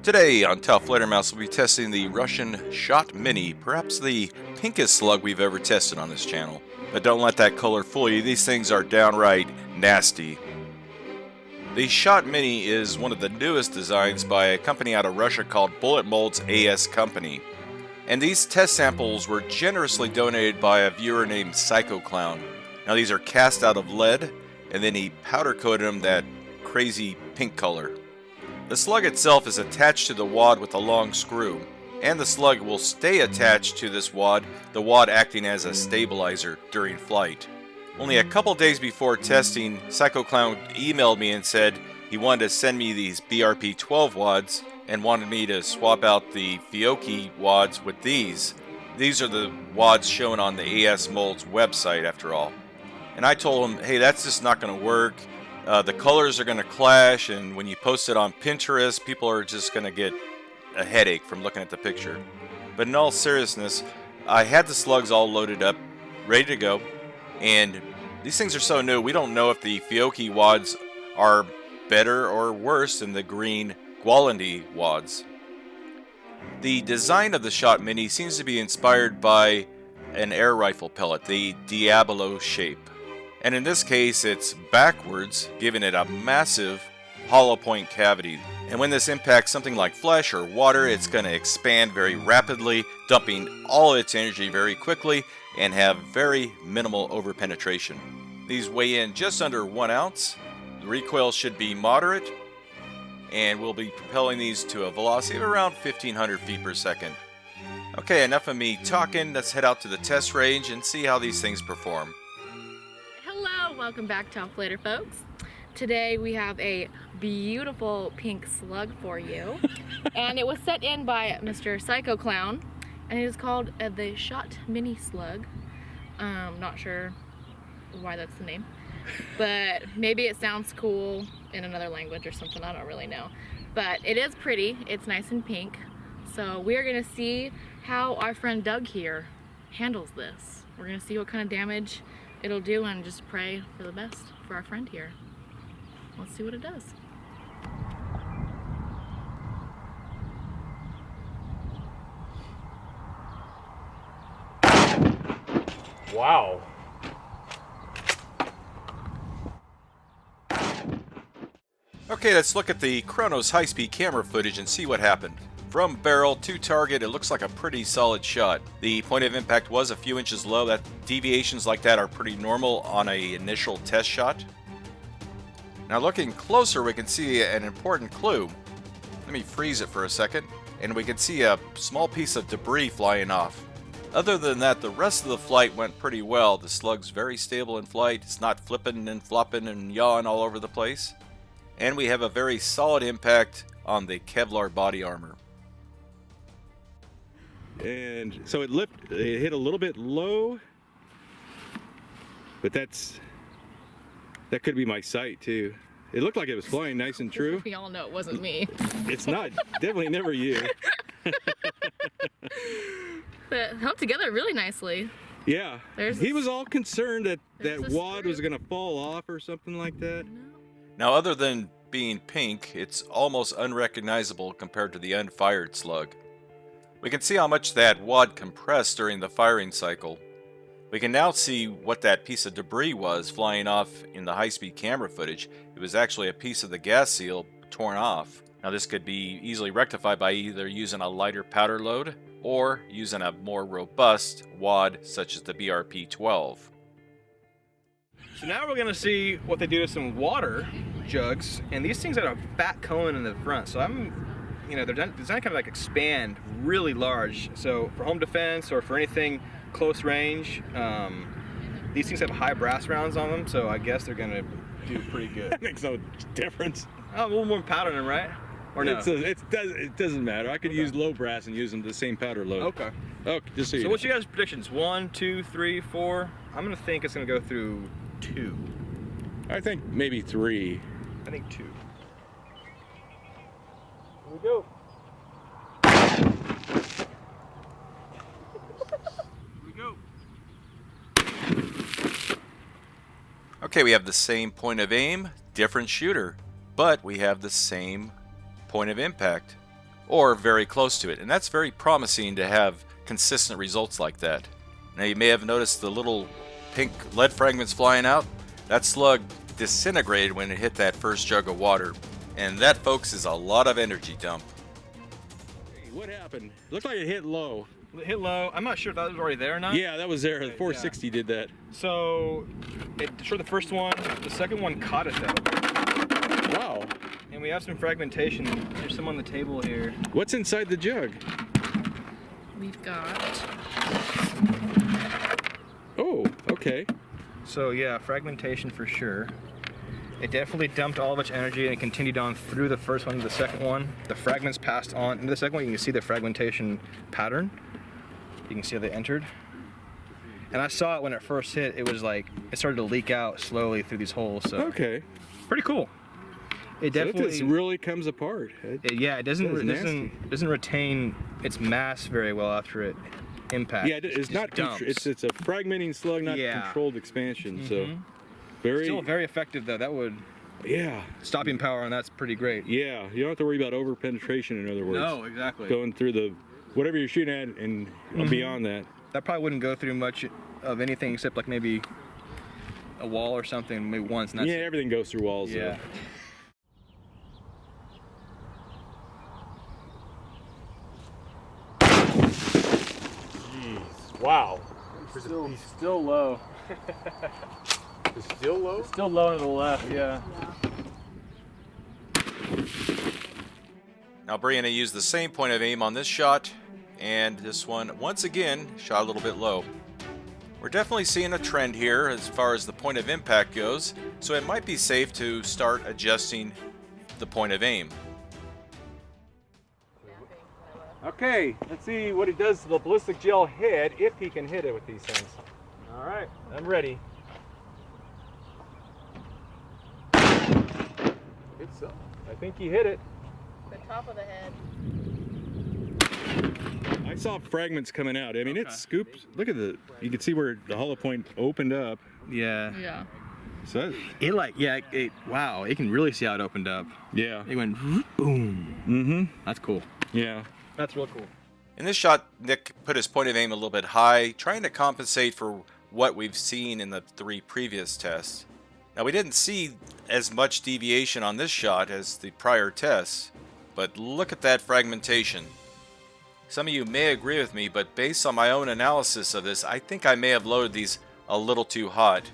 Today on TAOFLEDERMAUS, we'll be testing the Russian Shot Mini, perhaps the pinkest slug we've ever tested on this channel. But don't let that color fool you, these things are downright nasty. The Shot Mini is one of the newest designs by a company out of Russia called Bullet Mold's AS Company. And these test samples were generously donated by a viewer named Klown. Now these are cast out of lead, and then he powder coated them that crazy pink color. The slug itself is attached to the wad with a long screw, and the slug will stay attached to this wad, the wad acting as a stabilizer during flight. Only a couple days before testing, Klown emailed me and said he wanted to send me these BRP-12 wads and wanted me to swap out the Fiocchi wads with these. These are the wads shown on the AS Mold's website after all. And I told him, hey, that's just not going to work. The colors are going to clash, and when you post it on Pinterest, people are just going to get a headache from looking at the picture. But in all seriousness, I had the slugs all loaded up, ready to go, and these things are so new, we don't know if the Fiocchi wads are better or worse than the green Quality wads. The design of the Shot Mini seems to be inspired by an air rifle pellet, the Diabolo shape. And in this case, it's backwards, giving it a massive hollow point cavity. And when this impacts something like flesh or water, it's going to expand very rapidly, dumping all its energy very quickly and have very minimal overpenetration. These weigh in just under 1 ounce. The recoil should be moderate, and we'll be propelling these to a velocity of around 1,500 feet per second. Okay, enough of me talking. Let's head out to the test range and see how these things perform. Hello, welcome back to TAOFLEDER, folks. Today we have a beautiful pink slug for you, and it was set in by Mr. Klown, and it is called the Shot Mini Slug. Not sure why that's the name, but maybe it sounds cool in another language or something, I don't really know. But it is pretty, it's nice and pink. So we're gonna see how our friend Doug here handles this. We're gonna see what kind of damage it'll do and just pray for the best for our friend here. Let's see what it does. Wow. Okay, let's look at the Kronos high-speed camera footage and see what happened. From barrel to target, it looks like a pretty solid shot. The point of impact was a few inches low. That deviations like that are pretty normal on an initial test shot. Now looking closer, we can see an important clue. Let me freeze it for a second, and we can see a small piece of debris flying off. Other than that, the rest of the flight went pretty well. The slug's very stable in flight. It's not flipping and flopping and yawing all over the place. And we have a very solid impact on the Kevlar body armor. And so it hit a little bit low, but that could be my sight too. It looked like it was flying nice and true. We all know it wasn't me. It's not, definitely never you. But held together really nicely. Yeah, he was all concerned that that wad was gonna fall off or something like that. Now, other than being pink, it's almost unrecognizable compared to the unfired slug. We can see how much that wad compressed during the firing cycle. We can now see what that piece of debris was flying off in the high-speed camera footage. It was actually a piece of the gas seal torn off. Now this could be easily rectified by either using a lighter powder load or using a more robust wad such as the BRP-12. So now we're gonna see what they do to some water jugs, and these things have a fat cone in the front. So they're designed kind of like expand really large. So for home defense or for anything close range, these things have high brass rounds on them. So I guess they're gonna do pretty good. That makes no difference. Oh, a little more powder in them, right? Or no? It doesn't matter. I could use low brass and use them the same powder load. Okay. Okay, just so you So know. what's your guys' predictions? 1, 2, 3, 4? I'm gonna think it's gonna go through 2. I think maybe 3. I think 2. Here we go. Okay, we have the same point of aim, different shooter, but we have the same point of impact. or very close to it, and that's very promising to have consistent results like that. Now you may have noticed the little pink lead fragments flying out. That slug disintegrated when it hit that first jug of water, and that, folks, is a lot of energy dump. Hey, what happened? Looked like it hit low. It hit low. I'm not sure if that was already there or not. Yeah, that was there. The 460 did that. So it destroyed the first one. The second one caught it though. Wow. And we have some fragmentation. There's some on the table here. What's inside the jug? We've got... Oh, okay. So yeah, fragmentation for sure. It definitely dumped all of its energy and it continued on through the first one to the second one. The fragments passed on into the second one. You can see the fragmentation pattern. You can see how they entered. And I saw it when it first hit. It was like, it started to leak out slowly through these holes. So Okay. pretty cool. It So definitely this really comes apart. it doesn't retain its mass very well after it impacts. Yeah, it's not. It's a fragmenting slug, not controlled expansion. So still very effective though. That would stopping power on that's pretty great. Yeah, you don't have to worry about over penetration. In other words, No, exactly. Going through the whatever you're shooting at and beyond that. That probably wouldn't go through much of anything except like maybe a wall or something, maybe once. And that's everything goes through walls. Yeah. Though. Wow. He's still low. It's still low? Still low to the left, yeah. Now Brianna used the same point of aim on this shot, and this one, once again, shot a little bit low. We're definitely seeing a trend here as far as the point of impact goes, so it might be safe to start adjusting the point of aim. Okay, let's see what he does to the ballistic gel head, if he can hit it with these things. All right, I'm ready. It's, I think he hit it. The top of the head. I saw fragments coming out. I mean, it scooped. Look at you can see where the hollow point opened up. Yeah. Yeah. So wow, you can really see how it opened up. yeah. It went boom. Mm-hmm. That's cool. Yeah. That's real cool. In this shot, Nick put his point of aim a little bit high, trying to compensate for what we've seen in the 3 previous tests. Now, we didn't see as much deviation on this shot as the prior tests, but look at that fragmentation. Some of you may agree with me, but based on my own analysis of this, I think I may have loaded these a little too hot.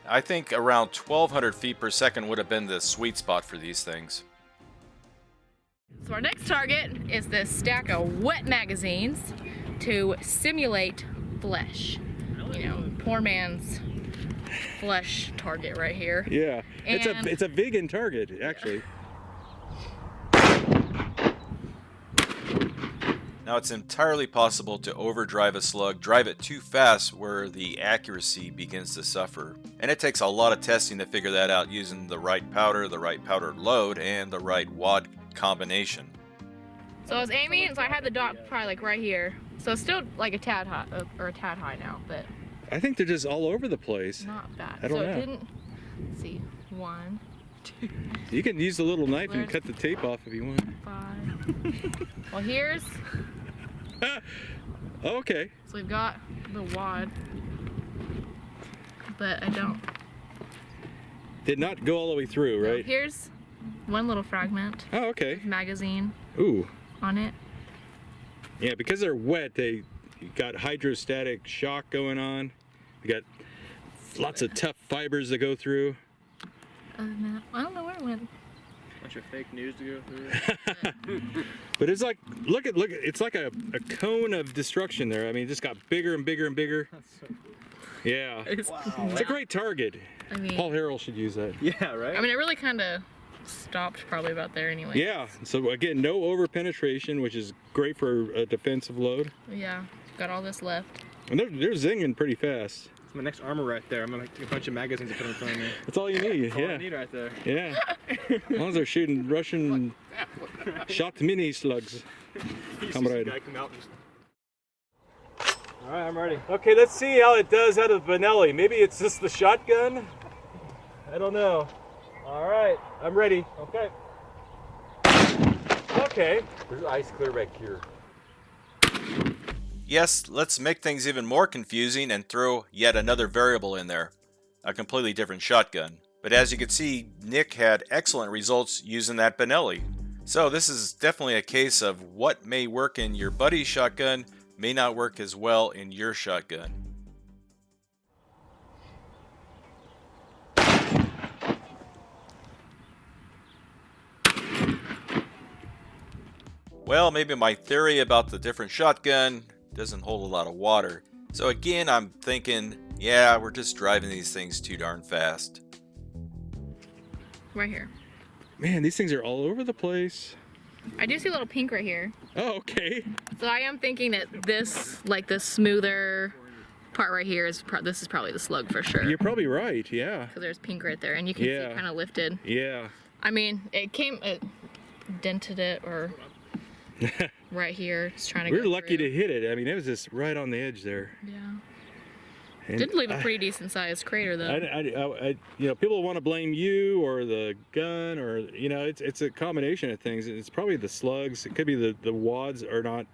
I think around 1200 feet per second would have been the sweet spot for these things. So our next target is this stack of wet magazines to simulate flesh. You know, poor man's flesh target right here. Yeah. And It's a vegan target, actually. Now, it's entirely possible to overdrive a slug, drive it too fast where the accuracy begins to suffer. And it takes a lot of testing to figure that out using the right powder load, and the right wad combination. So I was aiming, and so I had the dot probably like right here. So it's still like a tad high, or a tad high now, but I think they're just all over the place. not bad. I don't so know. it didn't, let's see, 1, 2, You can use the little knife and Where's- cut the tape off if you want. 5. Well, here's, Okay. so we've got the wad, but I don't. Did not go all the way through, So right? here's one little fragment, Oh, okay. magazine Ooh. on it. Yeah, because they're wet, they got hydrostatic shock going on. They got lots of tough fibers to go through. Other than that, I don't know where it went. Bunch of fake news to go through. But it's like, look at, it's like a cone of destruction there. I mean, it just got bigger and bigger and bigger. Yeah. It's a great target. I mean, Paul Harrell should use that. Yeah, right? I mean, it really kind of stopped probably about there anyway. Yeah, so again, no over penetration, which is great for a defensive load. Yeah, got all this left. And they're zinging pretty fast. It's my next armor right there. I'm gonna take a bunch of magazines and put them in front of me. That's all you need, That's all I yeah. need right there. Yeah. As long as they're shooting Russian shot mini slugs. Comrade. All right, I'm ready. Okay, let's see how it does out of Benelli. Maybe it's just the shotgun? I don't know. All right, I'm ready. Okay. Okay. There's ice clear back here. Yes, let's make things even more confusing and throw yet another variable in there. A completely different shotgun. But as you can see, Nick had excellent results using that Benelli. So this is definitely a case of what may work in your buddy's shotgun may not work as well in your shotgun. Well, maybe my theory about the different shotgun doesn't hold a lot of water. So again, I'm thinking, yeah, we're just driving these things too darn fast. Right here. Man, these things are all over the place. I do see a little pink right here. Oh, okay. So I am thinking that this, like the smoother part right here, this is probably the slug for sure. You're probably right, yeah. Because there's pink right there, and you can see it kind of lifted. Yeah. I mean, it dented it, or right here, it's trying to We're lucky to hit it. I mean, it was just right on the edge there. Yeah. And Did leave a pretty decent sized crater though. you know, people want to blame you or the gun, or you know, it's a combination of things. It's probably the slugs. It could be the wads are not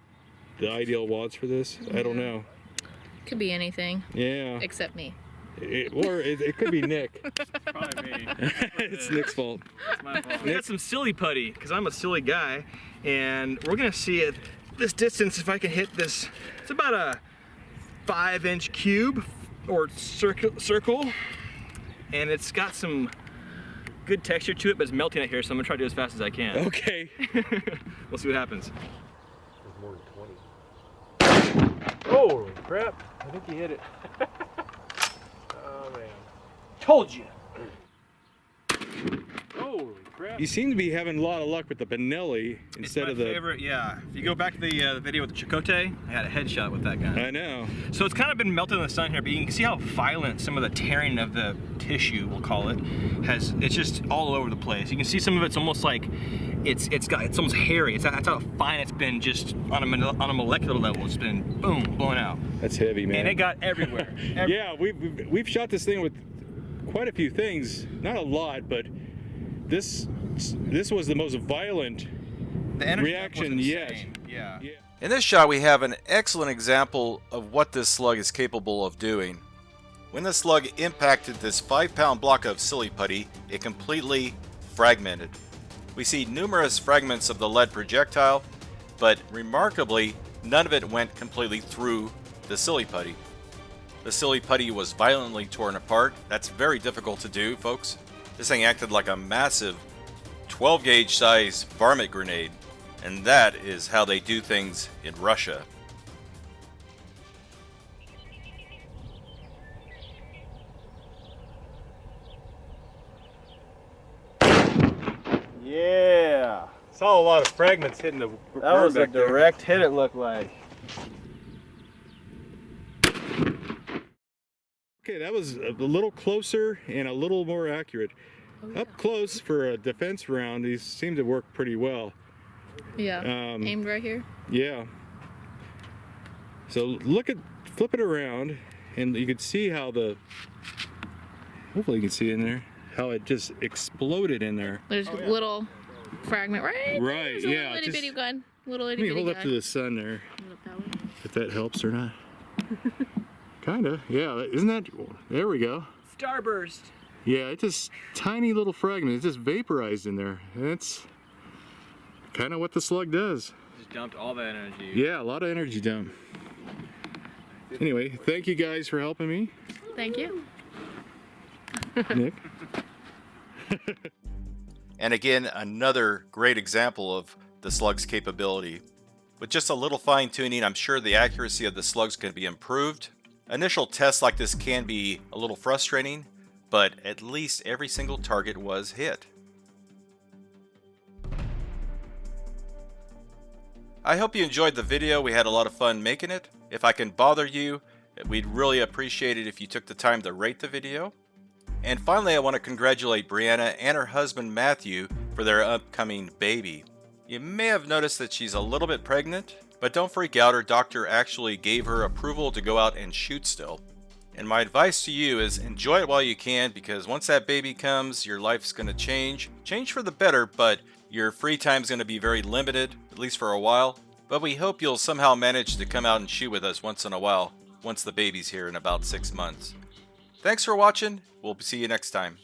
the ideal wads for this. I don't know. Could be anything. Yeah. Except me. It could be Nick. Probably me. It's Nick's fault. It's my fault. We got some silly putty, because I'm a silly guy, and we're gonna see at this distance if I can hit this. It's about a 5-inch cube or circle, and it's got some good texture to it, but it's melting out here, so I'm gonna try to do it as fast as I can. Okay. We'll see what happens. There's more than 20. Oh crap! I think you hit it. Oh man! Told you. Holy crap! You seem to be having a lot of luck with the Benelli instead of the. It's my favorite, yeah. If you go back to the video with the Chicote, I had a headshot with that gun. I know. So it's kind of been melted in the sun here, but you can see how violent some of the tearing of the tissue, we'll call it, has. It's just all over the place. You can see some of it's almost like it's almost hairy. That's how fine it's been, just on a molecular level. It's been boom, blown out. That's heavy, man. And it got everywhere. Yeah, we've shot this thing with quite a few things. Not a lot, but this was the most violent The energy reaction was yet. insane. Yeah. In this shot, we have an excellent example of what this slug is capable of doing. When the slug impacted this 5-pound block of silly putty, it completely fragmented. We see numerous fragments of the lead projectile, but remarkably, none of it went completely through the silly putty. The silly putty was violently torn apart. That's very difficult to do, folks. This thing acted like a massive 12-gauge size varmint grenade, and that is how they do things in Russia. Yeah. Saw a lot of fragments hitting the. That was a back there. direct hit, it looked like. Okay, that was a little closer and a little more accurate. Up close for a defense round, these seem to work pretty well. Yeah. Aimed right here. Yeah. So flip it around, and you can see how hopefully you can see in there, how it just exploded in there. There's a little fragment right. Right, There's a yeah, little itty just- bitty gun. Little itty Let me bitty hold guy. up to the sun there, Hold up that way. if that helps or not. Kinda, yeah, isn't that, there we go. Starburst. Yeah, it's just tiny little fragment. It's just vaporized in there. That's kind of what the slug does. Just dumped all that energy. Yeah, a lot of energy dump. Anyway, thank you guys for helping me. Thank you. Nick. And again, another great example of the slug's capability. With just a little fine tuning, I'm sure the accuracy of the slugs can be improved. Initial tests like this can be a little frustrating, but at least every single target was hit. I hope you enjoyed the video. We had a lot of fun making it. If I can bother you, we'd really appreciate it if you took the time to rate the video. And finally, I want to congratulate Brianna and her husband Matthew for their upcoming baby. You may have noticed that she's a little bit pregnant, but don't freak out, her doctor actually gave her approval to go out and shoot still. And my advice to you is enjoy it while you can, because once that baby comes, your life's going to change for the better, but Your free time is going to be very limited, at least for a while, but we hope you'll somehow manage to come out and shoot with us once in a while, once the baby's here in about 6 months. Thanks for watching. We'll see you next time.